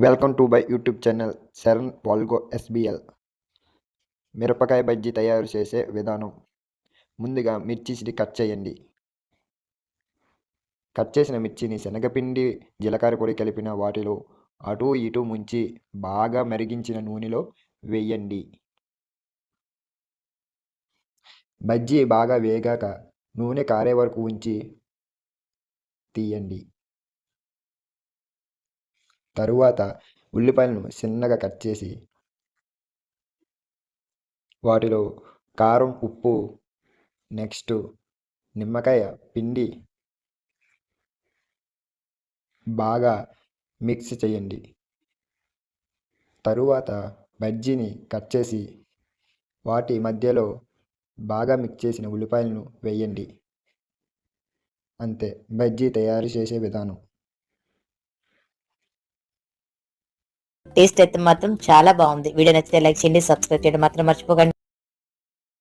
Welcome to my YouTube channel Sharan Valgo SBL. మిరపకాయ బజ్జీ తయారు చేసే విధానం. ముందుగా మిర్చిని కట్ చేయండి. కట్ చేసిన మిర్చిని శనగపిండి, జీలకర్ర పొడి కలిపిన వాటిలో అటూ ఇటూ ముంచి బాగా మరిగించిన నూనెలో వేయండి. బజ్జీ బాగా వేగాక నూనె కారే వరకు ఉంచి తీయండి. తరువాత ఉల్లిపాయలను చిన్నగా కట్ చేసి వాటిలో కారం, ఉప్పు, నెక్స్ట్ నిమ్మకాయ పిండి బాగా మిక్స్ చేయండి. తరువాత బజ్జీని కట్ చేసి వాటి మధ్యలో బాగా మిక్స్ చేసిన ఉల్లిపాయలను వేయండి. అంతే, బజ్జీ తయారు చేసే విధానం. టేస్ట్ అయితే మాత్రం చాలా బాగుంది. వీడియో నచ్చితే లైక్ చేయండి, సబ్స్క్రైబ్ చేయడం మాత్రం మర్చిపోకండి.